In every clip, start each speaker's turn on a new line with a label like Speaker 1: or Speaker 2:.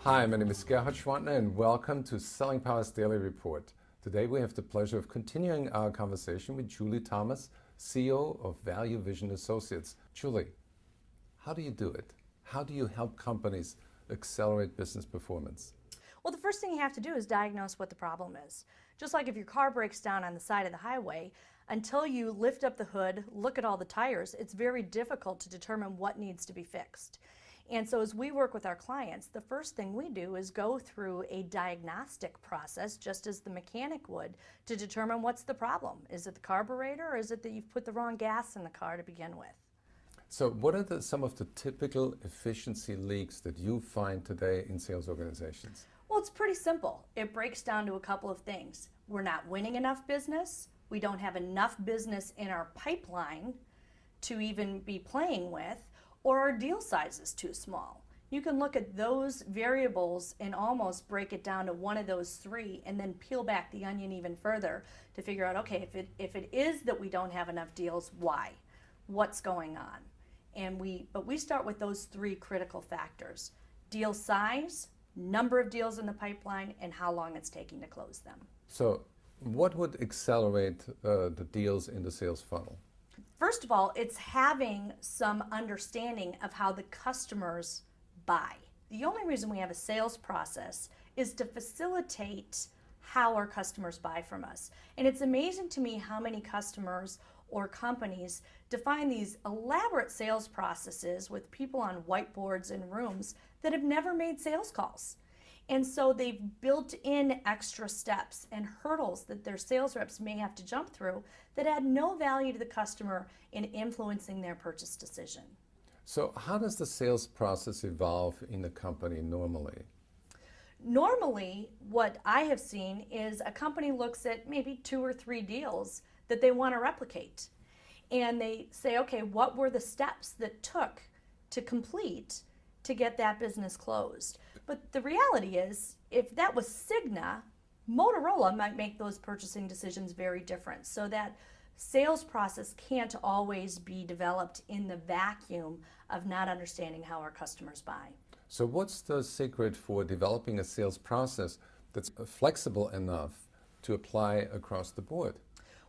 Speaker 1: Hi, my name is Gerhard Schwantner and welcome to Selling Power's Daily Report. Today we have the pleasure of continuing our conversation with Julie Thomas, CEO of Value Vision Associates. Julie, how do you do it? How do you help companies accelerate business performance?
Speaker 2: Well, the first thing you have to do is diagnose what the problem is. Just like if your car breaks down on the side of the highway, until you lift up the hood, look at all the tires, it's very difficult to determine what needs to be fixed. And so as we work with our clients, the first thing we do is go through a diagnostic process, just as the mechanic would, to determine what's the problem. Is it the carburetor, or is it that you've put the wrong gas in the car to begin with?
Speaker 1: So what are some of the typical efficiency leaks that you find today in sales organizations?
Speaker 2: Well, it's pretty simple. It breaks down to a couple of things. We're not winning enough business. We don't have enough business in our pipeline to even be playing with, or our deal size is too small. You can look at those variables and almost break it down to one of those three and then peel back the onion even further to figure out, okay, if it is that we don't have enough deals, why? What's going on? But we start with those three critical factors: deal size, number of deals in the pipeline, and how long it's taking to close them.
Speaker 1: So what would accelerate the deals in the sales funnel?
Speaker 2: First of all, it's having some understanding of how the customers buy. The only reason we have a sales process is to facilitate how our customers buy from us. And it's amazing to me how many customers or companies define these elaborate sales processes with people on whiteboards in rooms that have never made sales calls. And so they've built in extra steps and hurdles that their sales reps may have to jump through that add no value to the customer in influencing their purchase decision.
Speaker 1: So how does the sales process evolve in a company normally?
Speaker 2: Normally, what I have seen is a company looks at maybe 2 or 3 deals that they want to replicate. And they say, okay, what were the steps that took to complete to get that business closed? But the reality is, if that was Cigna, Motorola might make those purchasing decisions very different. So that sales process can't always be developed in the vacuum of not understanding how our customers buy.
Speaker 1: So what's the secret for developing a sales process that's flexible enough to apply across the board?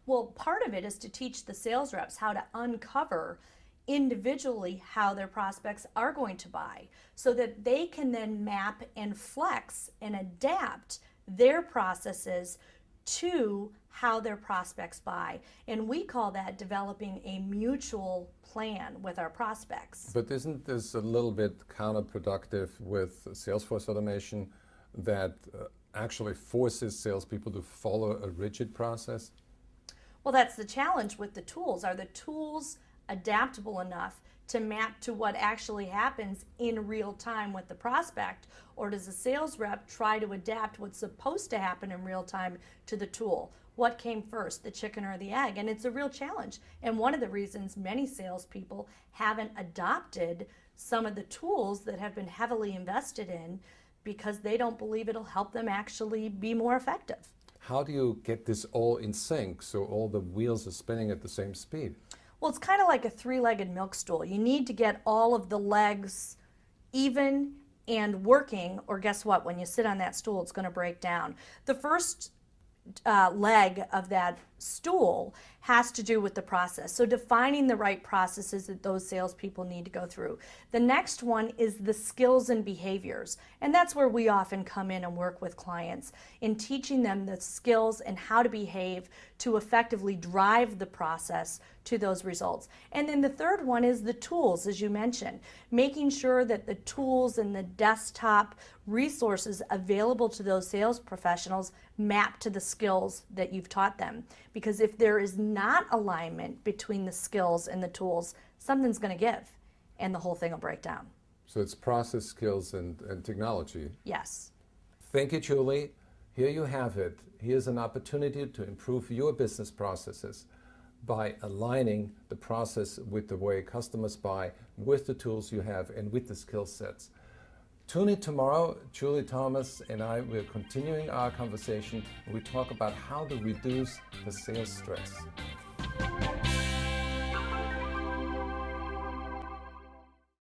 Speaker 2: Well, part of it is to teach the sales reps how to uncover individually how their prospects are going to buy, so that they can then map and flex and adapt their processes to how their prospects buy. And we call that developing a mutual plan with our prospects.
Speaker 1: But isn't this a little bit counterproductive with Salesforce automation that actually forces salespeople to follow a rigid process?
Speaker 2: Well, that's the challenge with the tools. Are the tools adaptable enough to map to what actually happens in real time with the prospect, or does a sales rep try to adapt what's supposed to happen in real time to the tool? What came first, the chicken or the egg? And it's a real challenge. And one of the reasons many salespeople haven't adopted some of the tools that have been heavily invested in, because they don't believe it'll help them actually be more effective.
Speaker 1: How do you get this all in sync so all the wheels are spinning at the same speed?
Speaker 2: Well, it's kind of like a 3-legged milk stool. You need to get all of the legs even and working, or guess what? When you sit on that stool, it's going to break down. The first leg of that stool has to do with the process. So defining the right processes that those salespeople need to go through. The next one is the skills and behaviors. And that's where we often come in and work with clients in teaching them the skills and how to behave to effectively drive the process to those results. And then the third one is the tools, as you mentioned, making sure that the tools and the desktop resources available to those sales professionals map to the skills that you've taught them. Because if there is not alignment between the skills and the tools, something's going to give and the whole thing will break down.
Speaker 1: So it's process, skills, and technology.
Speaker 2: Yes.
Speaker 1: Thank you, Julie. Here you have it. Here's an opportunity to improve your business processes by aligning the process with the way customers buy, with the tools you have, and with the skill sets. Tune in tomorrow. Julie Thomas and I will continuing our conversation. We talk about how to reduce the sales stress.